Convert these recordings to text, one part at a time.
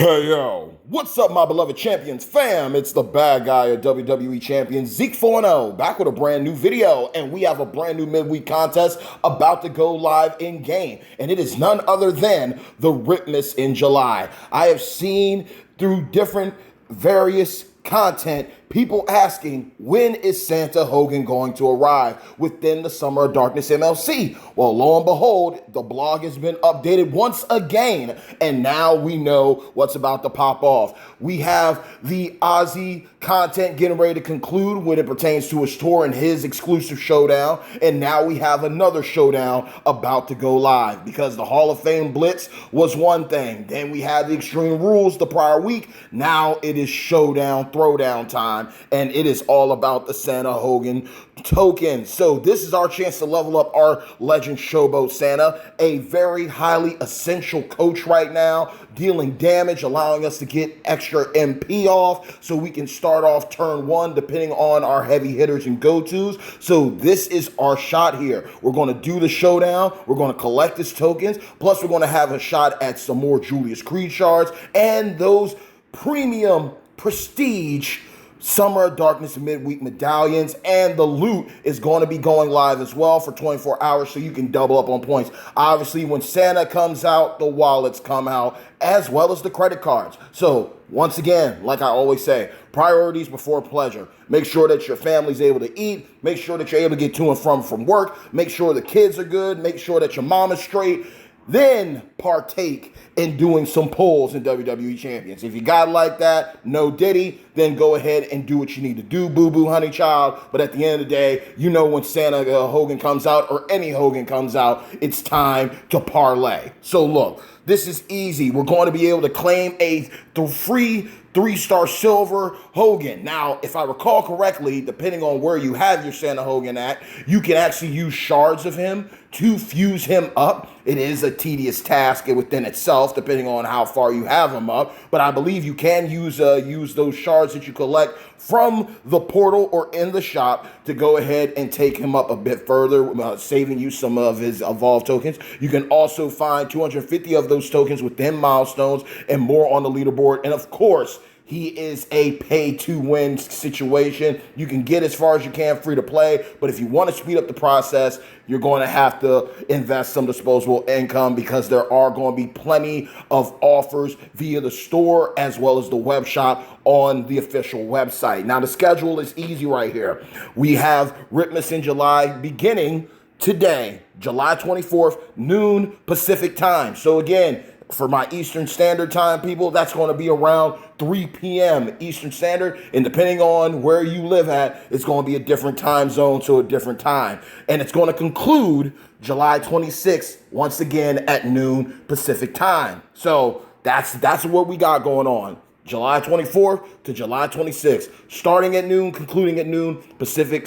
Hey yo, what's up, my beloved champions fam? It's the bad guy of WWE champion Zeke 4-0 back with a brand new video, and we have a brand new midweek contest about to go live in game, and it is none other than the Ripmas in July. I have seen through different various content people asking, when is Santa Hogan going to arrive within the Summer of Darkness MLC? Well, lo and behold, the blog has been updated once again, and now we know what's about to pop off. We have the Ozzy content getting ready to conclude when it pertains to his tour and his exclusive showdown, and now we have another showdown about to go live, because the Hall of Fame Blitz was one thing, then we had the Extreme Rules the prior week, now it is showdown throwdown time, and it is all about the Santa Hogan token. So this is our chance to level up our legend Showboat Santa, a very highly essential coach right now, dealing damage, allowing us to get extra MP off so we can start off turn one depending on our heavy hitters and go-tos. So this is our shot here. We're going to do the showdown, we're going to collect his tokens, plus we're going to have a shot at some more Julius Creed shards and those premium prestige Summer of Darkness midweek medallions, and the loot is going to be going live as well for 24 hours so you can double up on points. Obviously, when Santa comes out, the wallets come out as well as the credit cards. So once again, like I always say, priorities before pleasure. Make sure that your family's able to eat. Make sure that you're able to get to and from work. Make sure the kids are good. Make sure that your mom is straight. Then partake in doing some pulls in WWE Champions. If you got it like that, no diddy, then go ahead and do what you need to do, boo-boo, honey child. But at the end of the day, you know when Santa Hogan comes out, or any Hogan comes out, it's time to parlay. So look, this is easy. We're going to be able to claim a free 3-star silver Hogan. Now, if I recall correctly, depending on where you have your Santa Hogan at, you can actually use shards of him to fuse him up. It is a tedious task within itself, depending on how far you have him up. But I believe you can use those shards that you collect from the portal or in the shop to go ahead and take him up a bit further, saving you some of his evolved tokens. You can also find 250 of those tokens within milestones and more on the leaderboard. And of course, he is a pay-to-win situation. You can get as far as you can free to play, but if you want to speed up the process, you're going to have to invest some disposable income, because there are going to be plenty of offers via the store as well as the web shop on the official website. Now, the schedule is easy right here. We have Ripmas in July beginning today, July 24th, noon Pacific time. So again, for my Eastern Standard Time people, that's going to be around 3 p.m. Eastern Standard. And depending on where you live at, it's going to be a different time zone to a different time. And it's going to conclude July 26th, once again at noon Pacific time. So that's what we got going on. July 24th to July 26th. Starting at noon, concluding at noon Pacific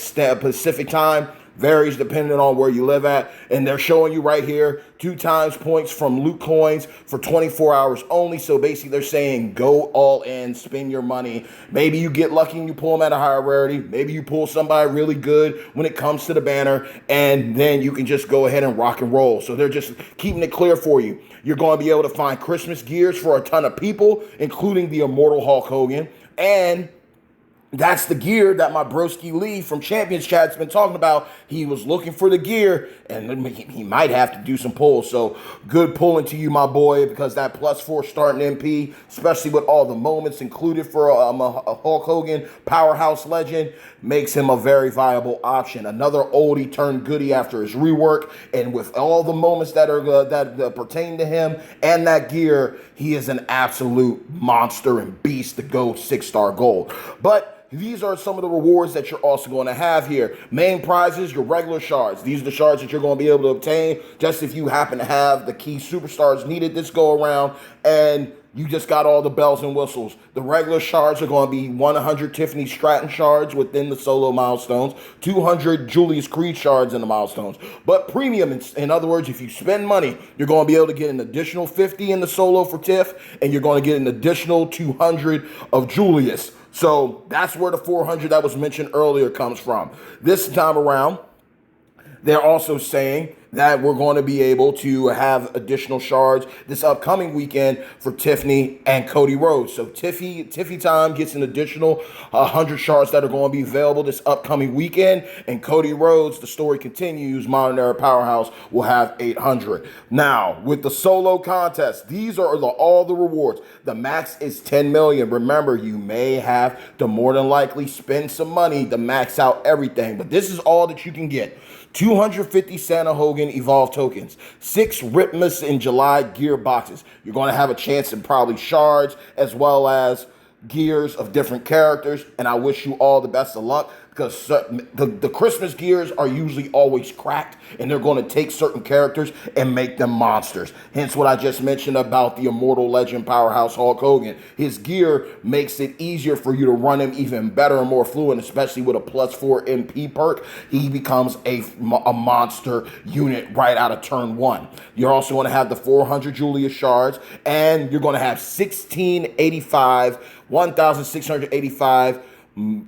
time. Varies depending on where you live at. And they're showing you right here 2 times points from loot coins for 24 hours only. So basically they're saying go all in, spend your money. Maybe you get lucky and you pull them at a higher rarity. Maybe you pull somebody really good when it comes to the banner, and then you can just go ahead and rock and roll. So they're just keeping it clear for you. You're going to be able to find Christmas gears for a ton of people, including the Immortal Hulk Hogan. And that's the gear that my broski Lee from Champions Chat's been talking about. He was looking for the gear, and he might have to do some pulls. So good pulling to you, my boy, because that +4 starting MP, especially with all the moments included for a Hulk Hogan powerhouse legend, makes him a very viable option. Another oldie turned goodie after his rework, and with all the moments that are that pertain to him and that gear, he is an absolute monster and beast to go 6-star gold. But these are some of the rewards that you're also going to have here. Main prizes, your regular shards. These are the shards that you're going to be able to obtain just if you happen to have the key superstars needed this go around, and you just got all the bells and whistles. The regular shards are going to be 100 Tiffany Stratton shards within the solo milestones, 200 Julius Creed shards in the milestones. But premium, in other words, if you spend money, you're going to be able to get an additional 50 in the solo for Tiff, and you're going to get an additional 200 of Julius. So that's where the 400 that was mentioned earlier comes from. This time around, they're also saying that we're going to be able to have additional shards this upcoming weekend for Tiffany and Cody Rhodes. So Tiffy Time gets an additional 100 shards that are going to be available this upcoming weekend. And Cody Rhodes, the story continues, Modern Era Powerhouse will have 800. Now, with the solo contest, these are all the rewards. The max is 10 million. Remember, you may have to more than likely spend some money to max out everything, but this is all that you can get. 250 Santa Hogan Evolve tokens, 6 Ripmas in July gear boxes. You're going to have a chance in probably shards as well as gears of different characters, and I wish you all the best of luck, because the Christmas gears are usually always cracked, and they're going to take certain characters and make them monsters. Hence what I just mentioned about the immortal legend powerhouse Hulk Hogan. His gear makes it easier for you to run him even better and more fluent, especially with a +4 MP perk. He becomes a monster unit right out of turn 1. You're also going to have the 400 Julius shards, and you're going to have 1,685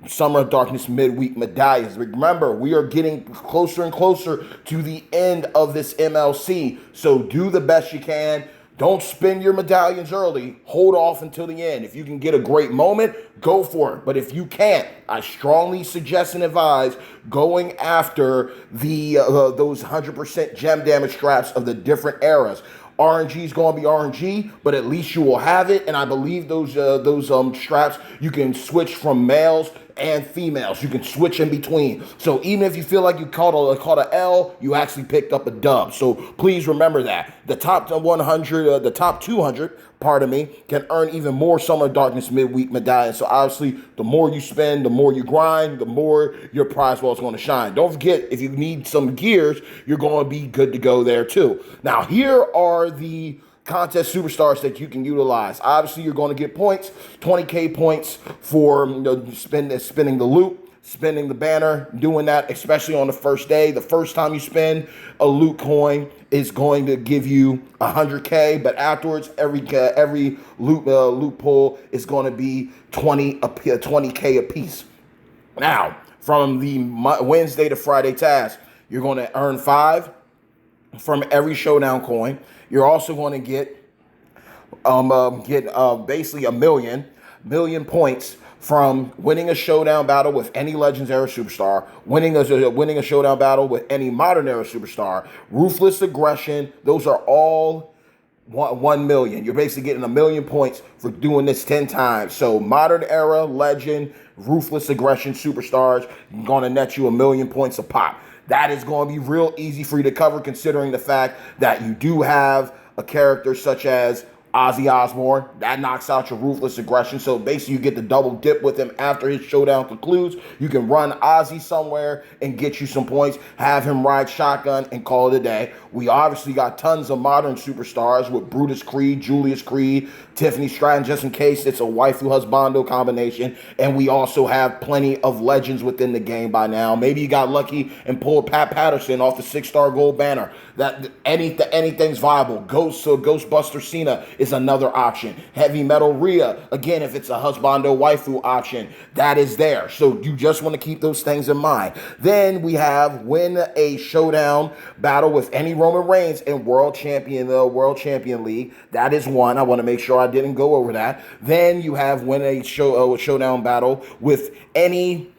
Summer of Darkness midweek medallions. Remember, we are getting closer and closer to the end of this MLC, so do the best you can. Don't spend your medallions early. Hold off until the end. If you can get a great moment, go for it. But if you can't, I strongly suggest and advise going after the those 100% gem damage straps of the different eras. RNG is going to be RNG, but at least you will have it. And I believe those straps, you can switch from males and females. You can switch in between. So even if you feel like you caught a L, you actually picked up a dub. So please remember that. The top 100, the top 200, pardon me, can earn even more Summer of Darkness midweek medallions. So obviously, the more you spend, the more you grind, the more your prize wall is going to shine. Don't forget, if you need some gears, you're going to be good to go there too. Now, here are the contest superstars that you can utilize. Obviously, you're going to get points, 20K points for spinning the loop, spinning the banner, doing that, especially on the first day. The first time you spend a loot coin is going to give you 100K, but afterwards, every loot pull is going to be 20K a piece. Now, from the Wednesday to Friday task, you're going to earn 5 from every showdown coin. You're also going to get basically a million points from winning a showdown battle with any Legends Era superstar, winning a showdown battle with any Modern Era superstar, ruthless aggression. Those are all 1 million. You're basically getting 1 million points for doing this 10 times. So Modern Era, Legend, ruthless aggression superstars going to net you 1 million points a pop. That is going to be real easy for you to cover, considering the fact that you do have a character such as Ozzy Osbourne. That knocks out your ruthless aggression. So basically you get the double dip with him after his showdown concludes. You can run Ozzy somewhere and get you some points, have him ride shotgun and call it a day. We obviously got tons of modern superstars with Brutus Creed, Julius Creed, Tiffany Stratton, just in case it's a waifu husbando combination. And we also have plenty of legends within the game by now. Maybe you got lucky and pulled Pat Patterson off the 6-star gold banner. That anything's viable. Ghostbuster Cena is another option. Heavy Metal Rhea, again, if it's a husbando waifu option, that is there. So you just want to keep those things in mind. Then we have win a showdown battle with any Roman Reigns in World Champion League. That is one. I want to make sure I didn't go over that. Then you have win a showdown battle with any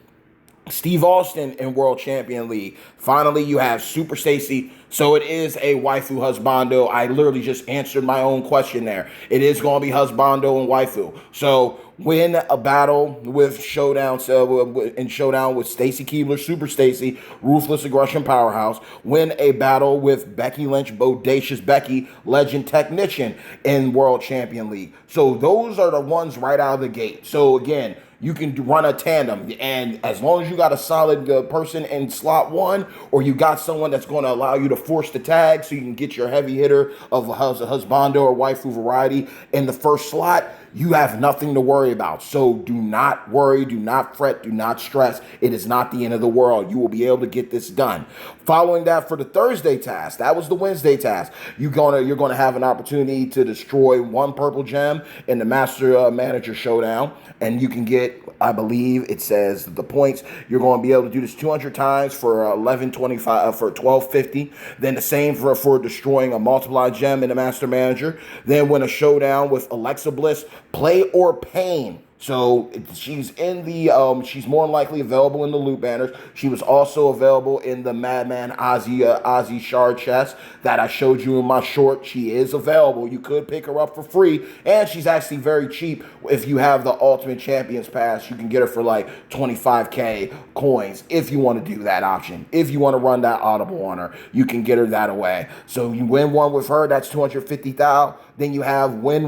Steve Austin in World Champion League. Finally, you have Super Stacy. So it is a waifu husbando. I literally just answered my own question there. It is going to be husbando and waifu. So win a battle with showdown with Stacy Keibler, Super Stacy, ruthless aggression powerhouse. Win a battle with Becky Lynch, bodacious Becky, legend technician in World Champion League. So those are the ones right out of the gate. So again, you can run a tandem, and as long as you got a solid person in slot 1, or you got someone that's going to allow you to force the tag so you can get your heavy hitter of a husbando or waifu variety in the first slot, you have nothing to worry about. So do not worry, do not fret, do not stress. It is not the end of the world. You will be able to get this done. Following that, for the Thursday task, that was the Wednesday task. You're gonna have an opportunity to destroy one purple gem in the Master Manager Showdown, and you can get, I believe it says the points. You're going to be able to do this 200 times for 1125 for 1250. Then the same for destroying a multiply gem in the Master Manager. Then win a showdown with Alexa Bliss, play or pain. So she's in the she's more than likely available in the loot banners. She was also available in the Madman Ozzy Shard chest that I showed you in my short. She is available. You could pick her up for free, and she's actually very cheap. If you have the Ultimate Champions Pass, you can get her for like 25k coins if you want to do that option. If you want to run that audible on her, you can get her that away. So you win one with her, that's 250,000. Then you have win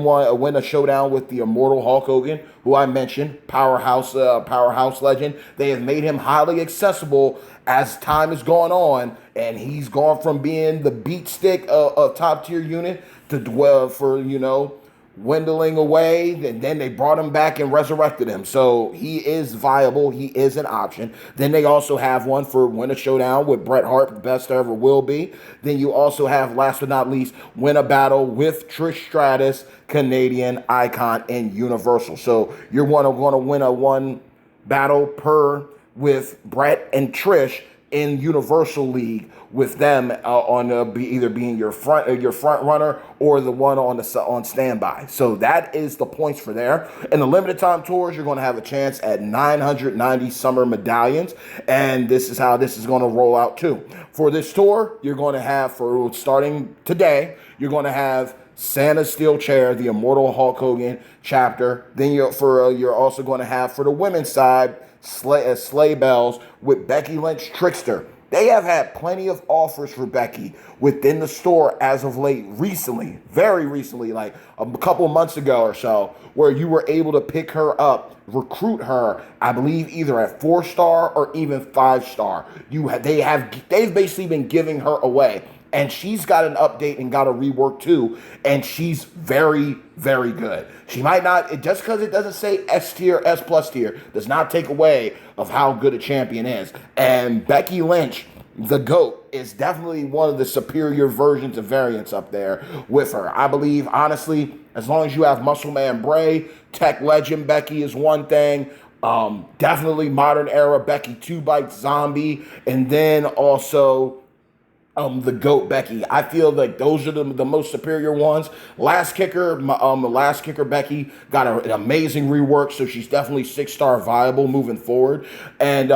a showdown with the Immortal Hulk Hogan, who I mentioned, powerhouse legend. They have made him highly accessible as time has gone on, and he's gone from being the beat stick of top tier unit to dwell for, dwindling away, and then they brought him back and resurrected him. So he is viable. He is an option. Then they also have one for win a showdown with Bret Hart, the best there ever will be. Then you also have, last but not least, win a battle with Trish Stratus, Canadian Icon, and Universal. So you're going to win a one battle per with Bret and Trish in Universal League, with them either being your front runner or the one on standby. So that is the points for there. In the limited time tours, you're going to have a chance at 990 summer medallions, and this is how this is going to roll out too. For this tour, you're going to have, for starting today, you're going to have Santa's Steel Chair, the Immortal Hulk Hogan chapter. Then you're also going to have, for the women's side, sleigh bells with Becky Lynch Trickster. They have had plenty of offers for Becky within the store as of late, recently, very recently, like a couple of months ago or so, where you were able to pick her up, recruit her, I believe either at 4-star or even 5-star. They've basically been giving her away. And she's got an update and got a rework too. And she's very, very good. She might not, just because it doesn't say S tier, S plus tier, does not take away of how good a champion is. And Becky Lynch, the GOAT, is definitely one of the superior versions of variants up there with her. I believe, honestly, as long as you have Muscle Man Bray, Tech Legend Becky is one thing. Definitely modern era Becky 2-Bite Zombie. And then also the GOAT Becky. I feel like those are the most superior ones. Last Kicker Becky got an amazing rework, so she's definitely 6-star viable moving forward. And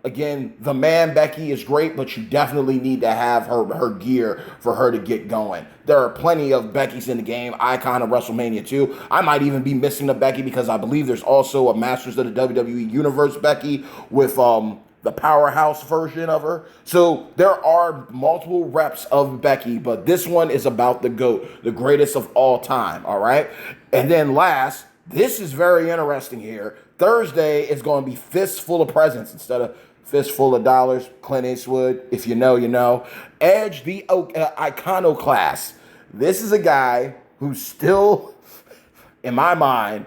again, the man Becky is great, but you definitely need to have her gear for her to get going. There are plenty of Beckys in the game. Icon of WrestleMania 2. I might even be missing the Becky because I believe there's also a Masters of the WWE Universe Becky with the powerhouse version of her. So there are multiple reps of Becky, but this one is about the GOAT, the greatest of all time, all right? And then last, this is very interesting here. Thursday is going to be Fistful of Presents instead of Fistful of Dollars. Clint Eastwood, if you know, you know. Edge, the Iconoclast. This is a guy who's still, in my mind,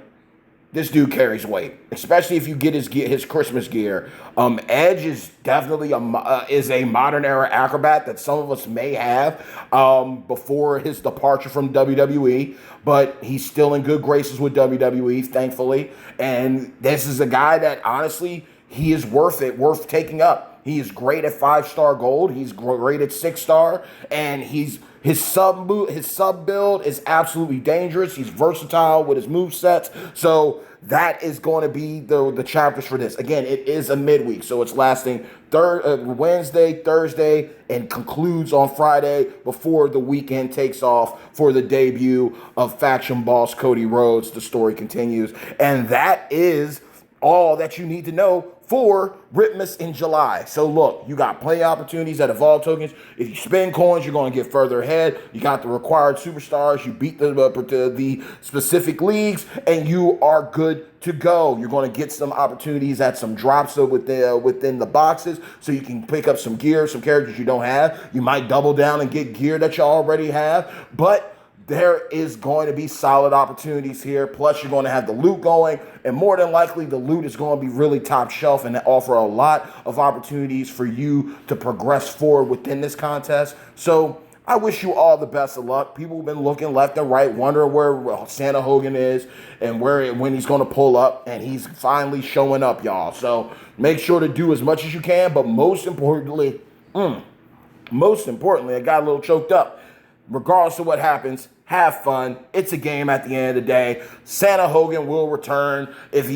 this dude carries weight, especially if you get his Christmas gear. Edge is definitely a modern era acrobat that some of us may have before his departure from WWE, but he's still in good graces with WWE, thankfully. And this is a guy that honestly, he is worth taking up. He is great at 5-star gold. He's great at 6-star, and his sub build is absolutely dangerous. He's versatile with his movesets. So that is going to be the chapters for this. Again, it is a midweek, so it's lasting Wednesday, Thursday, and concludes on Friday before the weekend takes off for the debut of Faction Boss Cody Rhodes. The story continues, and that is all that you need to know for Ripmas in July. So look, you got plenty of opportunities at Evolve tokens. If you spend coins, you're going to get further ahead. You got the required superstars. You beat the specific leagues, and you are good to go. You're going to get some opportunities at some drops within the boxes, so you can pick up some gear, some characters you don't have. You might double down and get gear that you already have, but there is going to be solid opportunities here. Plus, you're going to have the loot going, and more than likely, the loot is going to be really top shelf and offer a lot of opportunities for you to progress forward within this contest. So I wish you all the best of luck. People have been looking left and right, wondering where Santa Hogan is and when he's going to pull up, and he's finally showing up, y'all. So make sure to do as much as you can, but most importantly, I got a little choked up. Regardless of what happens, have fun. It's a game at the end of the day. Santa Hogan will return. If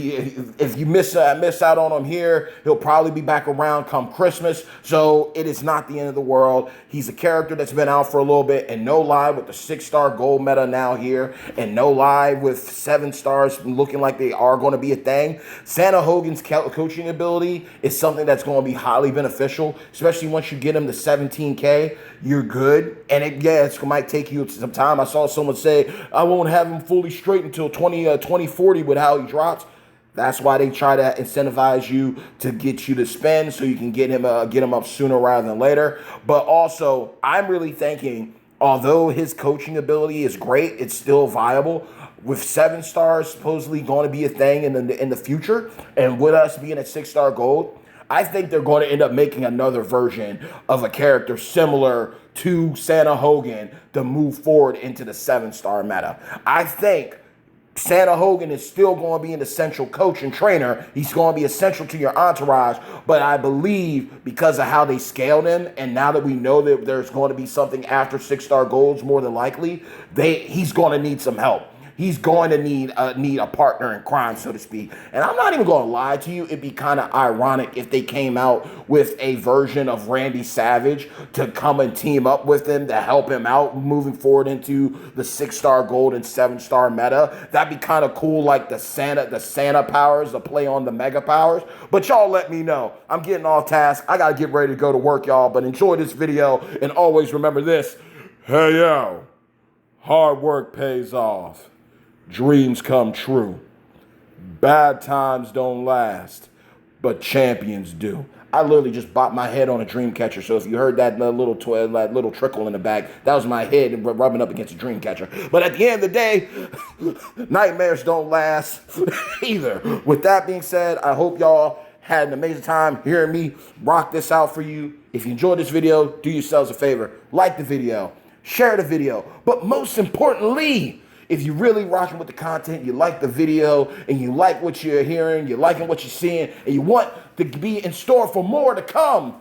you miss out on him here, he'll probably be back around come Christmas. So it is not the end of the world. He's a character that's been out for a little bit, and no lie with the 6-star gold meta now here, and no lie with 7 stars looking like they are going to be a thing. Santa Hogan's coaching ability is something that's going to be highly beneficial, especially once you get him to 17K. You're good, and it might take you some time. I saw someone say, I won't have him fully straight until 2040 with how he drops. That's why they try to incentivize you to get you to spend so you can get him up sooner rather than later. But also, I'm really thinking, although his coaching ability is great, it's still viable. With 7 stars supposedly going to be a thing in the future, and with us being at 6-star gold, I think they're going to end up making another version of a character similar to Santa Hogan to move forward into the 7-star meta. I think Santa Hogan is still going to be an essential coach and trainer. He's going to be essential to your entourage. But I believe because of how they scaled him, and now that we know that there's going to be something after 6-star golds, more than likely, he's going to need some help. He's going to need a partner in crime, so to speak. And I'm not even going to lie to you. It'd be kind of ironic if they came out with a version of Randy Savage to come and team up with him to help him out moving forward into the 6-star gold and 7-star meta. That'd be kind of cool, like the Santa powers, the play on the mega powers. But y'all let me know. I'm getting off task. I got to get ready to go to work, y'all. But enjoy this video, and always remember this. Hey, yo. Hard work pays off. Dreams come true. Bad times don't last, but champions do. I literally just bopped my head on a dream catcher. So if you heard that little trickle in the back, that was my head rubbing up against a dream catcher. But at the end of the day, nightmares don't last either. With that being said, I hope y'all had an amazing time hearing me rock this out for you. If you enjoyed this video, do yourselves a favor. Like the video. Share the video. But most importantly, if you're really rocking with the content, you like the video, and you like what you're hearing, you're liking what you're seeing, and you want to be in store for more to come,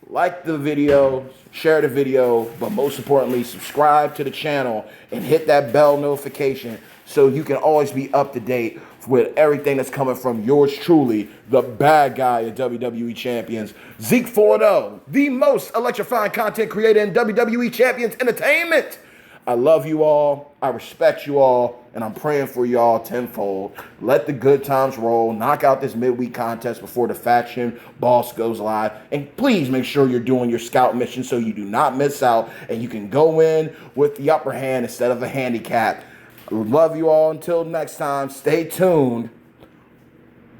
like the video, share the video, but most importantly, subscribe to the channel and hit that bell notification so you can always be up to date with everything that's coming from yours truly, the bad guy of WWE Champions, Zeke 4-0, the most electrifying content creator in WWE Champions Entertainment. I love you all, I respect you all, and I'm praying for y'all tenfold. Let the good times roll. Knock out this midweek contest before the faction boss goes live. And please make sure you're doing your scout mission so you do not miss out and you can go in with the upper hand instead of a handicap. I love you all. Until next time, stay tuned.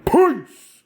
Peace.